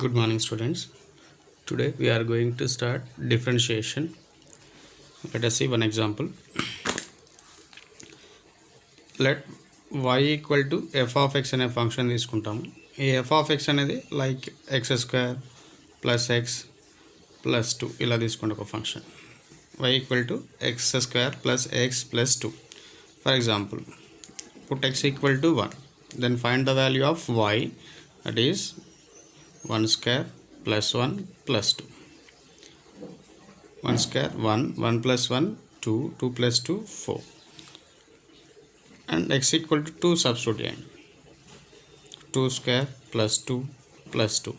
Good morning, students. Today we are going to start differentiation. Let us see one example. Let y equal to f of x అనే function తీసుకుంటాము. ఈ f of x అనేది like x square plus x plus 2 ఇలా తీసుకుంటే ఒక function y equal to x square plus x plus 2. For example, put x equal to 1. Then find the value of y, that is 1 square plus 1 plus 2. 1 square 1, 1 plus 1 2, 2 plus 2 4. And x equal to 2 substitute. 2 square plus 2 plus 2.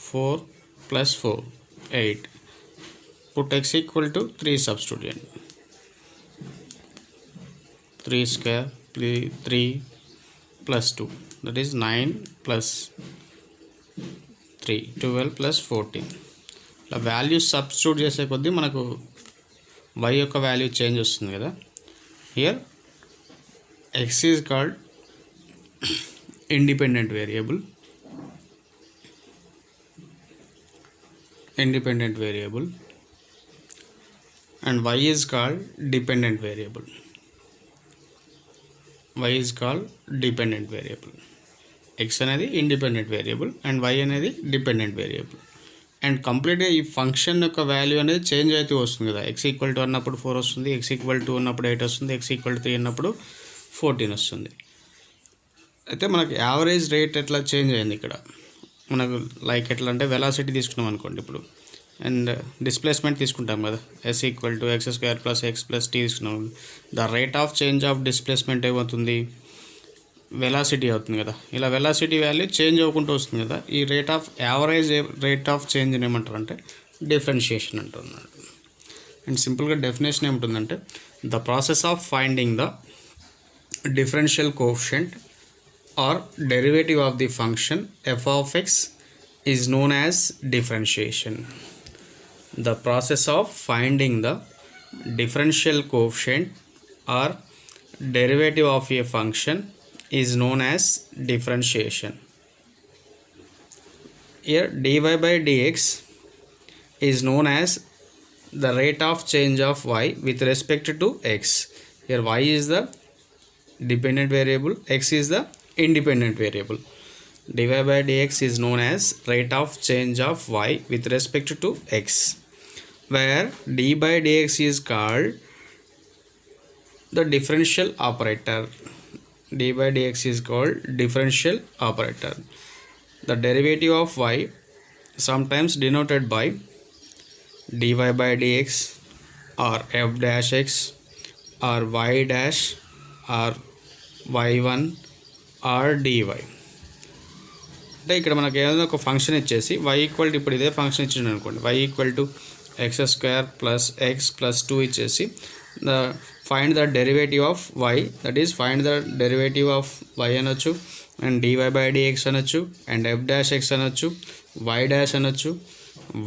4 plus 4 8. Put x equal to 3 substitute. 3 square 3 plus 2, that is 9 plus 3 12 plus 14. ఇలా values substitute చేసే కొద్దీ మనకు y యొక్క value change వస్తుంది కదా. Here x is called independent variable, and y is called dependent variable. x అనేది independent variable and y అనేది dependent variable. And కంప్లీట్గా ఈ ఫంక్షన్ యొక్క వాల్యూ అనేది చేంజ్ అయితే వస్తుంది కదా. x ఈక్వల్ టు అన్నప్పుడు 4 వస్తుంది, x ఈక్వల్ టు ఉన్నప్పుడు 8 వస్తుంది, x ఈక్వల్ టు 3 అన్నప్పుడు 14 వస్తుంది. అయితే మనకు యావరేజ్ రేట్ ఎట్లా చేంజ్ అయింది ఇక్కడ మనకు, లైక్ ఎట్లా అంటే వెలాసిటీ తీసుకున్నాం అనుకోండి ఇప్పుడు, అండ్ డిస్ప్లేస్మెంట్ తీసుకుంటాం కదా, s equal to x square plus x plus t తీసుకున్నాం. The rate of change of displacement ఏమవుతుంది, వెలాసిటీ అవుతుంది కదా. ఇలా వెలాసిటీ వాల్యూ చేంజ్ అవ్వకుంటూ వస్తుంది కదా. ఈ యావరేజ్ రేట్ ఆఫ్ చేంజ్ ఏమంటారు అంటే డిఫరెన్షియేషన్ అంటున్నాడు. అండ్ సింపుల్గా డెఫినేషన్ ఏముంటుందంటే the process of finding the differential coefficient or derivative of the function f of x is known as differentiation. The process of finding the differential coefficient or derivative of a function is known as differentiation. Here dy by dx is known as the rate of change of y with respect to x. Here y is the dependent variable, x is the independent variable. dy by dx is known as rate of change of y with respect to x, where d by dx is called the differential operator. d by dx is called differential operator. The derivative of y sometimes denoted by dy by dx or f dash x or y dash or y1 or dy. అంటే ఇక్కడ మనకి ఏదైనా ఒక function ఇచ్చేసి y equal to, ఇప్పుడు ఇదే function ఇచ్చిండు అనుకోండి, y equal to X square plus X plus 2 ఇచ్చేసి find the derivative of y, that is find the derivative of y అనొచ్చు, అండ్ dy బై dx అనొచ్చు, అండ్ f డాష్ x అనొచ్చు, y dash అనొచ్చు,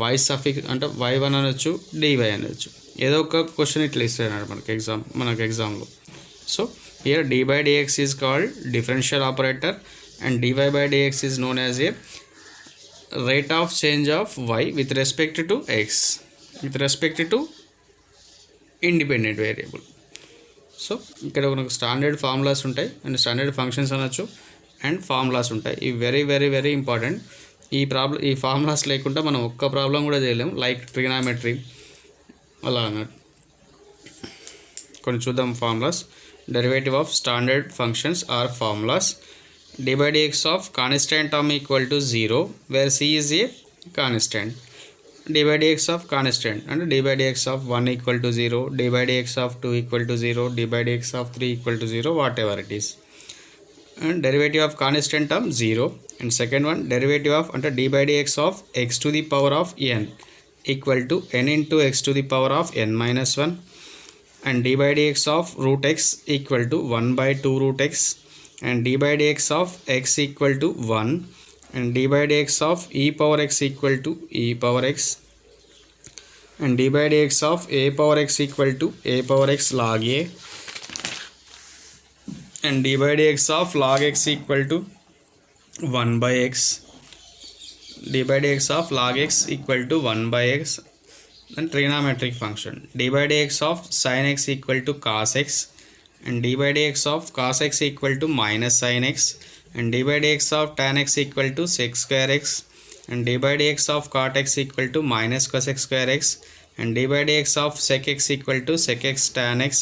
y suffix అంటే y1 అనొచ్చు, dy అనొచ్చు. ఏదో ఒక క్వశ్చన్ ఇట్లా ఇస్తాడు మనకి ఎగ్జామ్లో. So here dy by dx is called differential operator and dy by dx is known as a rate of change of y with respect to x with respect to independent variable. So ఇక్కడ మనకు standard formulas ఉంటాయి and standard functions అనొచ్చు and formulas ఉంటాయి. ఇవి very very very important. ఈ formulas లేకుండా మనం ఒక్క ప్రాబ్లం కూడా చేయలేము, లైక్ ట్రిగనామెట్రీ అలా అన్నట్టు. కొన్ని చూద్దాం formulas. Derivative of standard functions are formulas. dy by dx of constant term equal to 0 where c is a constant. dy by dx of constant and dy by dx of 1 equal to 0, dy by dx of 2 equal to 0, dy by dx of 3 equal to 0, whatever it is. And derivative of constant term 0. And second one, derivative of under dy by dx of x to the power of n equal to n into x to the power of n minus 1, and dy by dx of root x equal to 1 by 2 root x, and dy by dx of x equal to 1, and dy by dx of e power x equal to e power x, and dy by dx of a power x equal to a power x log a, and dy by dx of log x equal to 1 by x, d by dx of log x equal to 1 by x, then trigonometric function d by dx of sin x equal to cos x, and d by dx of cos x equal to minus sin x, and d by dx of tan x equal to sec square x, and d by dx of cot x equal to minus cos x square x, and d by dx of sec x equal to sec x tan x,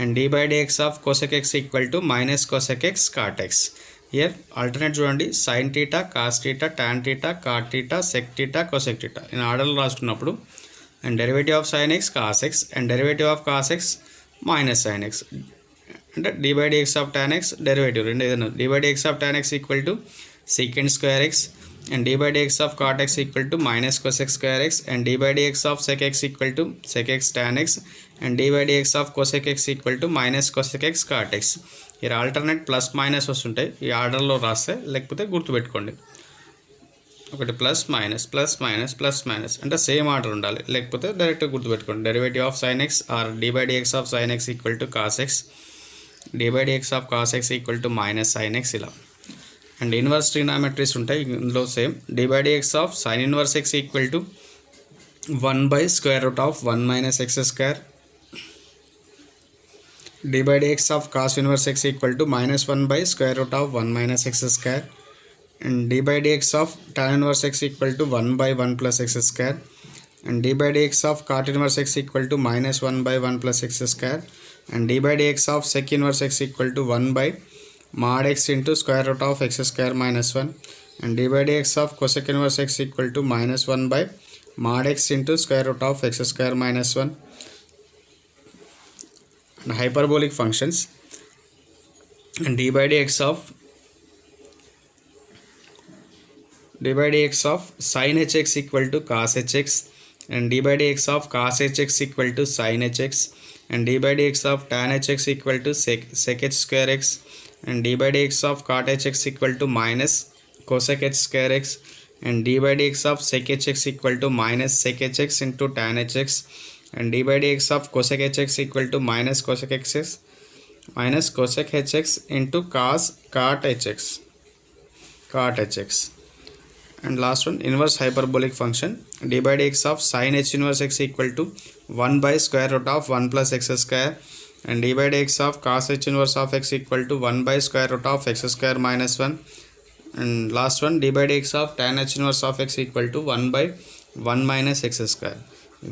and d by dx of cosec x equal to minus cosec x cot x. Here alternate చూడండి, sin theta, cos theta, tan theta, cot theta, sec theta, cosec theta in ఆర్డర్లో రాసుకున్నప్పుడు, and derivative of sin x cos x, and derivative of cos x minus sin x, అంటే d by dx of tan x derivative రెండు ఏదైనా d by dx of tan x equal to secant square x, and d by dx of cot x equal to minus cosec square x, and d by dx of sec x equal to sec x tan x, and d by dx of cosec x equal to minus cosec x cot x. ఇక్కడ alternate plus minus వస్తుంటాయి, ఈ ఆర్డర్లో రాస్తే, లేకపోతే గుర్తుపెట్టుకోండి, ఒకటి plus minus plus minus plus minus అంటే same order ఉండాలి, లేకపోతే డైరెక్ట్గా గుర్తుపెట్టుకోండి. Derivative of sin x or d by dx of sin x equal to cos x, d by dx ఆఫ్ cos x equal to minus sin x ఇలా. And inverse trigonometries ఉంటాయి ఇందులో same, d by dx of sin inverse x equal to 1 by square root of 1 minus x square, d by dx of cos inverse x equal to minus 1 by square root of 1 minus x square, and d by dx of tan inverse x equal to 1 by 1 plus x square, and d by dx of cot inverse x equal to minus 1 by 1 plus x square, and d by dx of sec inverse x equal to 1 by mod x into square root of x square minus 1, and d by dx of cosec inverse x equal to minus 1 by mod x into square root of x square minus 1. And hyperbolic functions, and d by dx of sin hx equal to cos hx, and d by dx of cos hx equal to sin hx, and d by dx of tan hx equal to sec h square x, and d by dx of cot hx equal to minus cosec h square x, and d by dx of sec hx equal to minus sec hx into tan hx, and d by dx of cosec hx equal to minus cosec hx into cot hx. And last one, inverse hyperbolic function, d by dx of sin h inverse x equal to 1 by square root of 1 plus x square, and d by dx of cos h inverse of x equal to 1 by square root of x square minus 1, and last one, d by dx of tan h inverse of x equal to 1 by 1 minus x square.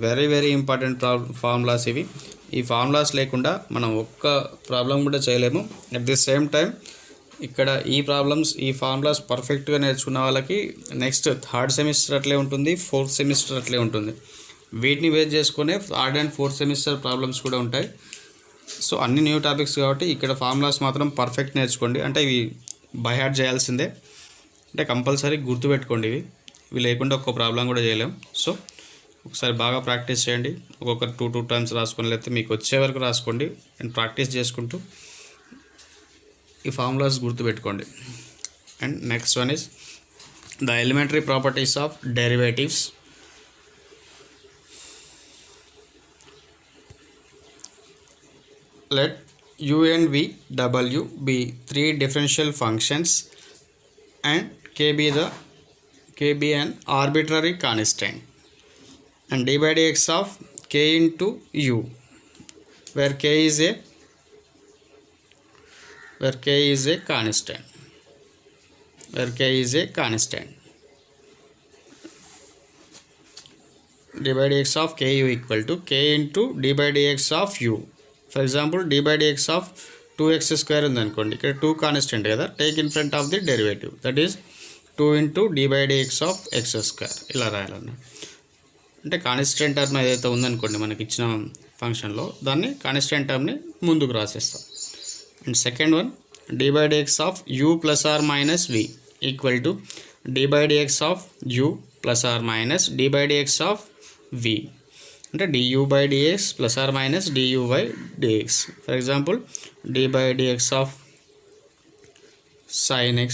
Very very important formulas ఇవి. ఈ formulas లేకుండా మనం ఒక్క problem కూడా చేయలేము. At the same time ఇక్కడ ఈ formulas పర్ఫెక్ట్గా నేర్చుకున్న వాళ్ళకి నెక్స్ట్ థర్డ్ సెమిస్టర్ అట్లే ఉంటుంది, ఫోర్త్ సెమిస్టర్ అట్లే ఉంటుంది. వీటిని బేస్ చేసుకునే third and fourth semester problems కూడా ఉంటాయి. సో అన్ని న్యూ టాపిక్స్ కాబట్టి ఇక్కడ ఫార్ములాస్ మాత్రం పర్ఫెక్ట్ నేర్చుకోండి. అంటే ఇవి బై హార్ట్ చేయాల్సిందే, అంటే కంపల్సరీ గుర్తుపెట్టుకోండి. ఇవి లేకుండా ఒక్క ప్రాబ్లం కూడా చేయలేము. సో ఒకసారి బాగా ప్రాక్టీస్ చేయండి. ఒక్కొక్కరు 2 టైమ్స్ రాసుకొని, లేకపోతే మీకు వచ్చే వరకు రాసుకోండి అండ్ ప్రాక్టీస్ చేసుకుంటూ ఈ ఫార్ములాస్ గుర్తుపెట్టుకోండి. And next one is the elementary properties of derivatives. Let u and v w be 3 differential functions and k be an arbitrary constant, and d by dx of k into u, where k is a constant, d by dx of ku equal to k into d by dx of u. For example d by dx of 2x square ఉందనుకోండి, ఇక్కడ 2 constant కదా, take in front of the derivative, that is 2 into d by dx of x square ఇలా రాయాలన్న. అంటే constant term ఏదైతే ఉందనుకోండి మనకి ఇచ్చిన ఫంక్షన్లో, దాన్ని కాన్స్టెంట్ టర్మ్ని ముందుకు రాసేస్తాం. And second one, d by dx of u plus or minus v equal to d by dx of u plus or minus d by dx of v, అంటే du by dx plus or minus du by dx. For example d by dx of sin x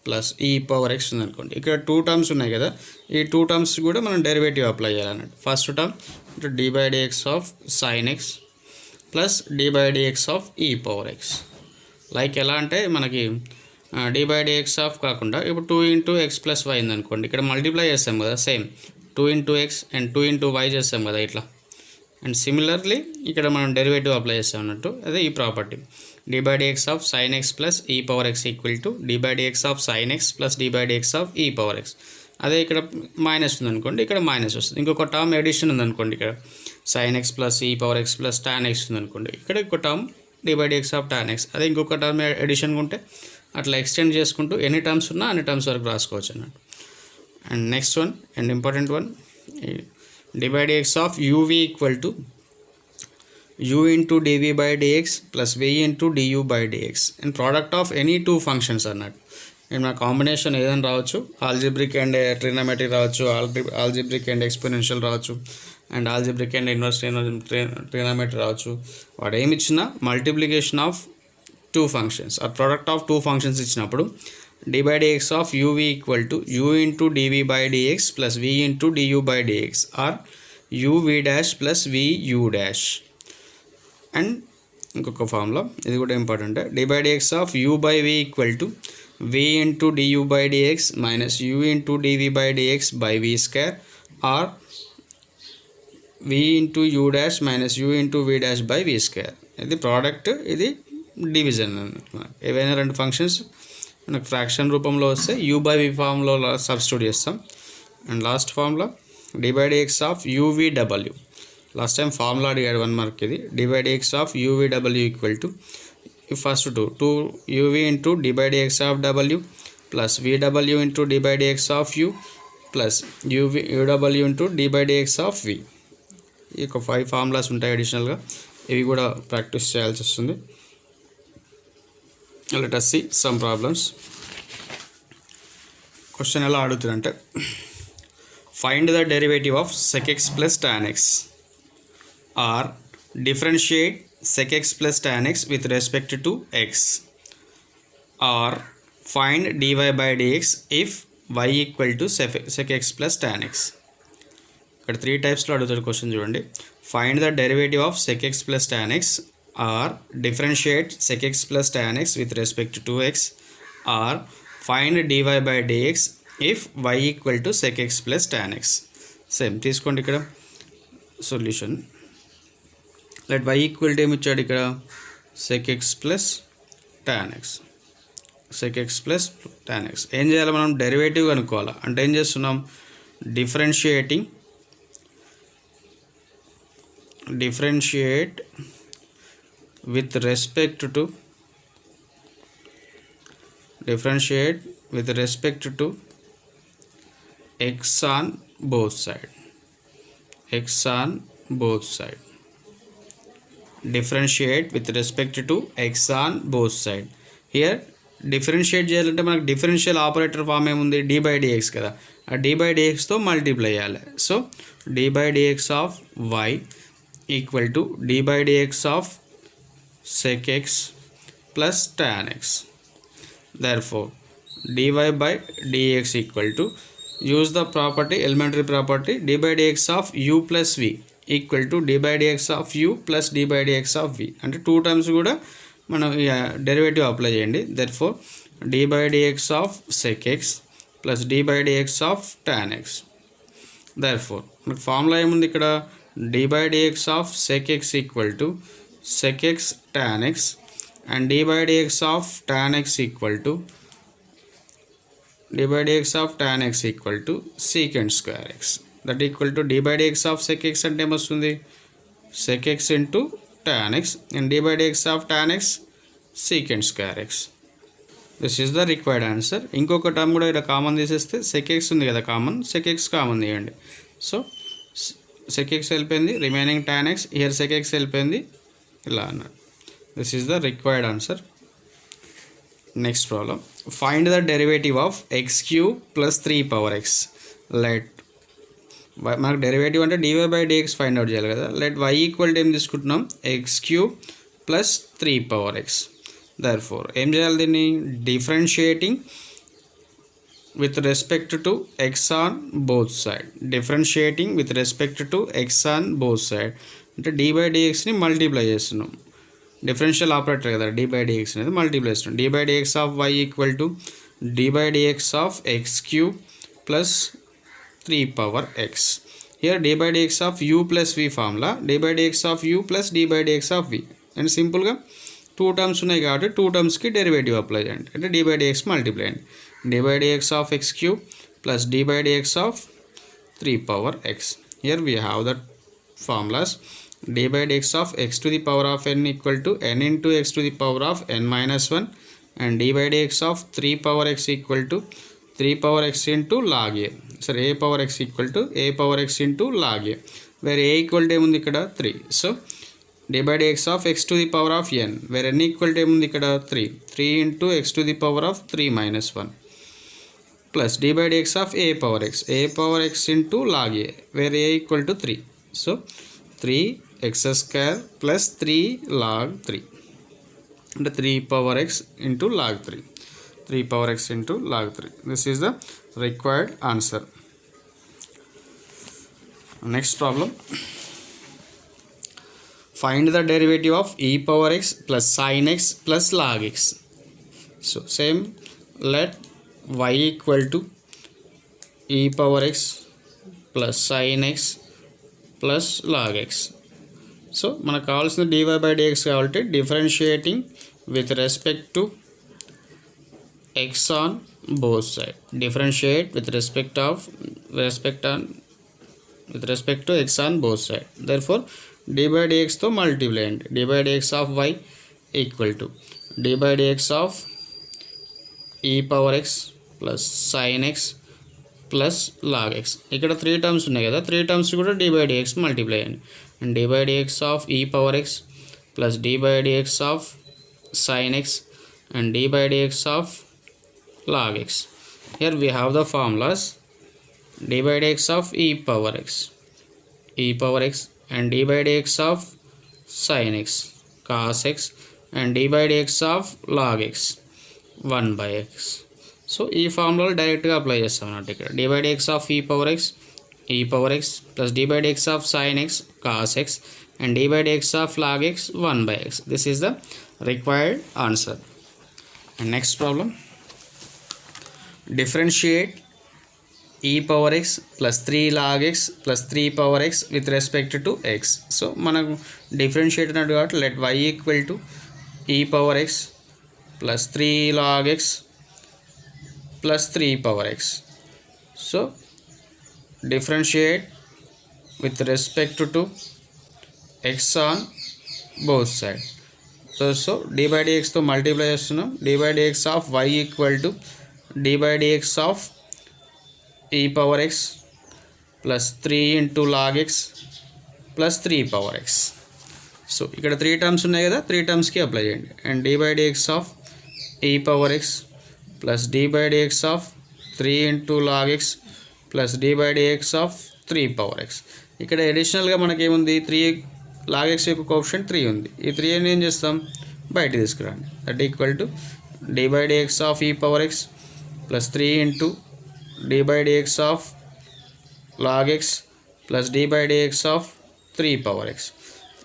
plus e power x ఉందనుకోండి, ఇక్కడ 2 terms ఉన్నాయి కదా, ఈ 2 terms కూడా మనం derivative apply చేయాలన్నట్టు. First term d by dx of sin x plus d by dx of e power x. Like ఎలా అంటే మనకి dy by dx ఆఫ్ కాకుండా ఇప్పుడు 2 ఇంటూ ఎక్స్ ప్లస్ వై ఉందనుకోండి, ఇక్కడ మల్టిప్లై చేస్తాం కదా same 2 into x and 2 into y చేస్తాం కదా ఇట్లా. అండ్ సిమిలర్లీ ఇక్కడ మనం డెరివేటివ్ అప్లై చేస్తాం అన్నట్టు, అదే ఈ property dy by dx of sin x plus e power x equal to dy by dx of sin x plus dy by dx of e power x. అదే ఇక్కడ minus ఉందనుకోండి, ఇక్కడ మైనస్ వస్తుంది. ఇంకొక టర్మ్ ఎడిషన్ ఉందనుకోండి, ఇక్కడ sin x plus e power x plus tan x ఉందనుకోండి, ఇక్కడ ఇంకో term dy by dx of tan x. అదే ఇంకొక టర్మ్ ఎడిషన్ ఉంటే అట్లా ఎక్స్టెండ్ చేసుకుంటూ ఎన్ని టర్మ్స్ ఉన్నా అన్ని టర్మ్స్ వరకు రాసుకోవచ్చు అన్నట్టు. And next one and important one, dy by dx of uv equal to u into dv by dx plus v into du by dx and product of any two functions అన్నట్టు. నేను నా combination ఏదైనా రావచ్చు, algebraic and trigonometric రావచ్చు, algebraic and exponential రావచ్చు, and algebraic and inverse trigonometry రావచ్చు. వాడు ఏమి ఇచ్చినా multiplication of two functions or product of two functions ఇచ్చినప్పుడు dy by dx of uv equal to u into dv by dx plus v into du by dx or uv dash plus vu dash. And ఇంకొక formula ఇది కూడా important, dy by dx of u by v equal to v into du by dx minus u into dv by dx by v square or v into u dash minus u into v dash by v square. ఇది product, ఇది division. ఏవైనా రెండు functions మనకు fraction రూపంలో వస్తే u by v ఫార్మ్లో substitute చేస్తాం. And last formula dy by dx of uvw. Last time formula అడిగాడు 1 mark. ఇది dy by dx of uvw equal to first 2 uv into dy by dx of w plus vw into dy by dx of u plus uw into dy by dx of v. ఈ యొక్క 5 formulas ఉంటాయి అడిషనల్గా, ఇవి కూడా practice చేయాల్సి వస్తుంది. Let us see some problems. Question ఎలా అడుగుతుందంటే, find the derivative of sec x plus tan x or differentiate sec x plus tan x with respect to x, or find dy by dx if y equal to sec x plus tan x. ఇక్కడ 3 టైప్స్లో అడుగుతాడు question చూడండి. Find the derivative of sec x plus tan x or differentiate sec x plus tan x with respect to x, or find dy by dx if y equal to sec x plus tan x. Same తీసుకోండి. ఇక్కడ solution let y equal to ఏమి ఇచ్చాడు ఇక్కడ, sec x plus tan x, sec x plus tan x. ఏం చేయాలి మనం, derivative కనుక్కోవాలి. అంటే ఏం చేస్తున్నాం, differentiate with respect to x on both side. Differentiate with respect to x on both side. Here differentiate చేయాలంటే మనకు డిఫరెన్షియల్ ఆపరేటర్ ఫామ్ ఏముంది, dy by dx కదా. ఆ dy by dx తో మల్టిప్లై చేయాలి. So dy by dx of y equal to dy by dx of sec x plus tan x. Therefore dy by dx equal to, use the property, elementary property, dy by dx of u plus v equal to dy by dx of u plus dy by dx of v. అంటే 2 terms కూడా మనం derivative apply చేయండి. Therefore dy by dx of sec x plus dy by dx of tan x. Therefore మనకు formula ఏముంది ఇక్కడ, dy by dx of sec x equal to sec x tan x and dy by dx of tan x equal to dy by dx of tan x equal to secant square x. That equal to dy by dx of sec x అంటే ఏమొస్తుంది, sec x into tan x and dy by dx of tan x secant square x. This is the required answer. ఇంకొక term కూడా ఇక్కడ common తీసేస్తే sec x ఉంది కదా common, sec x common తీయండి. So sec x వెళ్ళిపోయింది, remaining tan x, here sec x వెళ్ళిపోయింది, ఇలా అన్నాడు. This is the required answer. Next problem, find the derivative of x cube plus 3 power x. Let మనకు derivative అంటే dy by dx find out చేయాలి కదా. Let y equal to ఏం తీసుకుంటున్నాం, x cube plus 3 power x. Therefore ఏం చేయాలి, దీన్ని differentiating with respect to x on both side. Differentiating with respect to x on both side అంటే dy by dx ని multiply చేస్తున్నాం. డిఫరెన్షియల్ ఆపరేటర్ కదా dy dx అనేది మల్టిప్లై చేస్తాం. dy dx of y equal to dy dx of x cube plus 3 power x. Here dy dx of u plus v formula dy dx of u plus dy dx of v and సింపుల్గా 2 terms ఉన్నాయి కాబట్టి 2 టర్మ్స్కి derivative apply చేయండి అంటే dy dx multiply అండి. dy dx of x cube plus dy dx of 3 power x. Here we have the formulas dy dx of x to the power of n equal to n into x to the power of n minus 1 and dy dx of 3 power x equal to 3 power x into log a. So a power x equal to a power x into log a where a equal to ఏముంది ఇక్కడ 3. So dy dx of x to the power of n where n equal to ఏముంది ఇక్కడ 3 into x to the power of 3 minus 1 plus dy dx of a power x into log a where a equal to 3. So 3 x square plus 3 log 3 and 3 power x into log 3. 3 power x into log 3. This is the required answer. Next problem. Find the derivative of e power x plus sin x plus log x. So same, let y equal to e power x plus sin x plus log x. So మనకు కావాల్సిన dy by dx కాబట్టి differentiating with respect to x on both side. Differentiate with respect to x on both side. Therefore dy by dx తో multiply అండి. dy by dx of y equal to dy by dx of e power x plus sin x plus log x. ఇక్కడ 3 terms ఉన్నాయి కదా 3 terms కూడా dy by dx multiply అండి. And dy by dx of e power x plus dy by dx of sin x and dy by dx of log x. Here we have the formulas dy by dx of e power x and dy by dx of sin x cos x and dy by dx of log x 1 by x. So ఈ ఫార్ములాలో డైరెక్ట్గా apply చేస్తాం అన్నట్టు. ఇక్కడ dy by dx of e power x plus dy by dx of sin x cos x and dy by dx of log x 1 by x. This is the required answer. And next problem, differentiate e power x plus 3 log x plus 3 power x with respect to x. So మనకు differentiate అన్నట్టు కాబట్టి let y equal to e power x plus 3 log x plus 3 power x. So differentiate with respect to x on both side. So dy by dx తో multiply చేస్తున్నాం. dy by dx of y equal to dy by dx of e power x plus 3 into log x plus 3 power x. So ఇక్కడ 3 terms ఉన్నాయి కదా 3 టర్మ్స్కి apply చేయండి. And dy by dx of e power x plus dy by dx of 3 into log x plus dy by dx of 3 power x. ఇక్కడ అడిషనల్గా మనకేముంది 3 log x యొక్క coefficient 3 ఉంది. ఈ 3 అని ఏం చేస్తాం బయట తీసుకురండి. That equal to dy by dx of e power x plus 3 into dy by dx of log x plus dy by dx of 3 power x.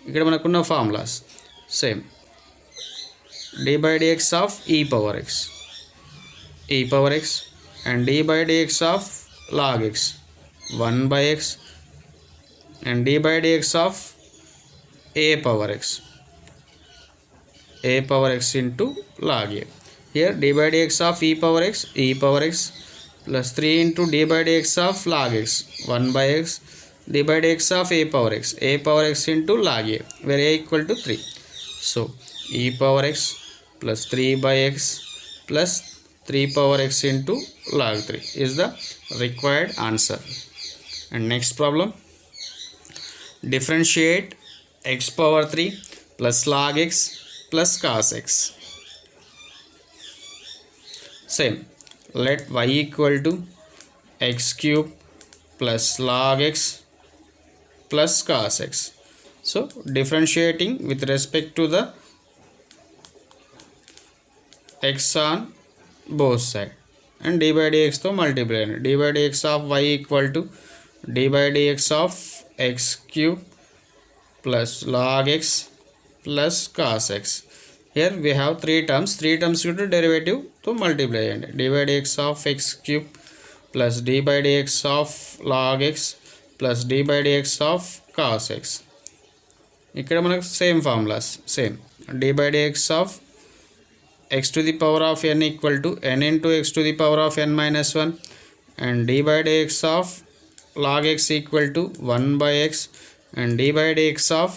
ఇక్కడ మనకున్న formulas same dy by dx of e power x and dy by dx of log x 1 by x and dy by dx of a power x into log a. Here dy by dx of e power x plus 3 into dy by dx of log x 1 by x dy by dx of a power x into log a where a equal to 3. So e power x plus 3 by x plus 3 power x into log 3 is the required answer. And next problem, differentiate x power 3 plus log x plus cos x. Same, let y equal to x cube plus log x plus cos x. So differentiating with respect to the x on both side and dy by dx తో multiply అండి. dy by dx of y equal to dy by dx of x cube plus log x plus cos x. Here we have three terms to derivative to multiply and d by dx of x cube plus d by dx of log x plus d by dx of cos x. ఇక్కడ మనకు same formulas same d by dx of x to the power of n equal to n into x to the power of n minus 1 and d by dx of log x equal to 1 by x and d by dx of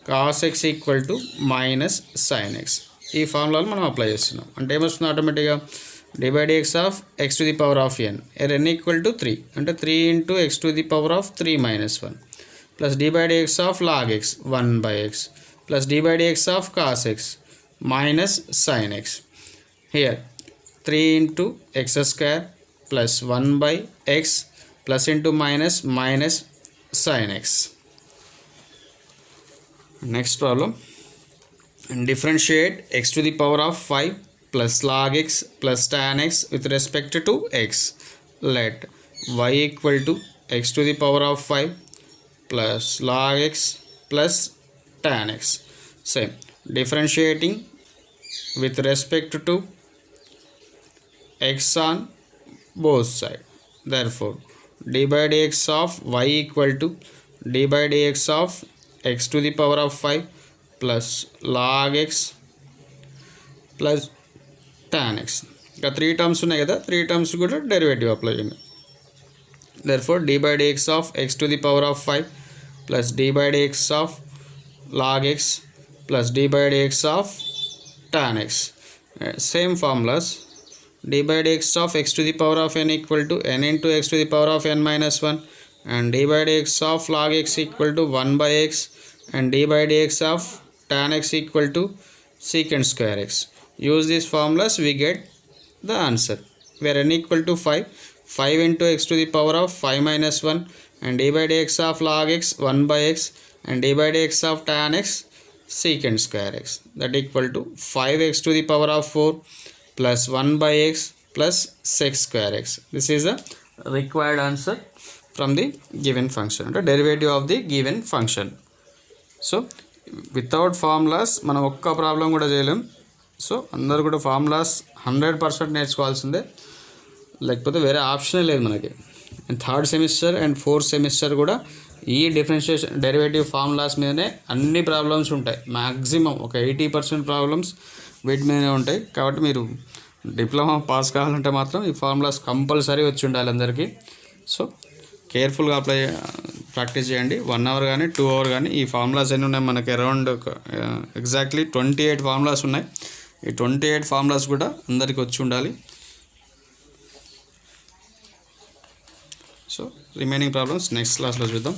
cos x equal to minus sin x. ఈ ఫార్ములాలు మనం apply చేస్తున్నాం అంటే ఏమొస్తుంది ఆటోమేటిక్గా d by dx of x to the power of n n equal to 3 అంటే 3 into x to the power of 3 minus 1 plus d by dx of log x 1 by x plus d by dx of cos x minus sin x. Here 3 into x square plus 1 by x plus into minus minus sin x. Next problem, differentiate x to the power of 5 plus log x plus tan x with respect to x. Let y equal to x to the power of 5 plus log x plus tan x. Same, differentiating with respect to x on both sides. Therefore d by dx of y equal to d by dx of x to the power of 5 plus log x plus tan x. ఇంకా 3 terms ఉన్నాయి కదా 3 terms కూడా derivative apply చేయండి. Therefore d by dx of x to the power of 5 plus d by dx of log x plus d by dx of tan x. Same formulas, d by dx of x to the power of n equal to n into x to the power of n minus 1 and d by dx of log x equal to 1 by x and d by dx of tan x equal to secant square x. Use these formulas, we get the answer where n equal to 5 into x to the power of 5 minus 1 and d by dx of log x 1 by x and d by dx of tan x secant square x, that equal to 5x to the power of 4 plus 1 by x plus sec square x. This is the required answer from the given function, the derivative of the given function. So without formulas మనం ఒక్క problem కూడా చేయలేం. So అందరూ కూడా formulas 100% నేర్చుకోవాల్సిందే, లేకపోతే వేరే ఆప్షనే లేదు మనకి. And third semester and fourth semester కూడా ఈ డిఫరెన్షియేషన్ డెరివేటివ్ ఫార్ములాస్ మీదనే అన్ని ప్రాబ్లమ్స్ ఉంటాయి. మ్యాక్సిమం ఒక 80% ప్రాబ్లమ్స్ వీటి మీదనే ఉంటాయి. కాబట్టి మీరు డిప్లొమా పాస్ కావాలంటే మాత్రం ఈ ఫార్ములాస్ కంపల్సరీ వచ్చి ఉండాలి అందరికీ. సో కేర్ఫుల్గా ప్రాక్టీస్ చేయండి. 1 అవర్ కానీ 2 అవర్ కానీ. ఈ ఫార్ములాస్ ఎన్ని ఉన్నాయి మనకి అరౌండ్ ఎగ్జాక్ట్లీ 28 ఫార్ములాస్ ఉన్నాయి. ఈ 28 ఫార్ములాస్ కూడా అందరికీ వచ్చి ఉండాలి. సో రిమైనింగ్ ప్రాబ్లమ్స్ నెక్స్ట్ క్లాస్లో చూద్దాం.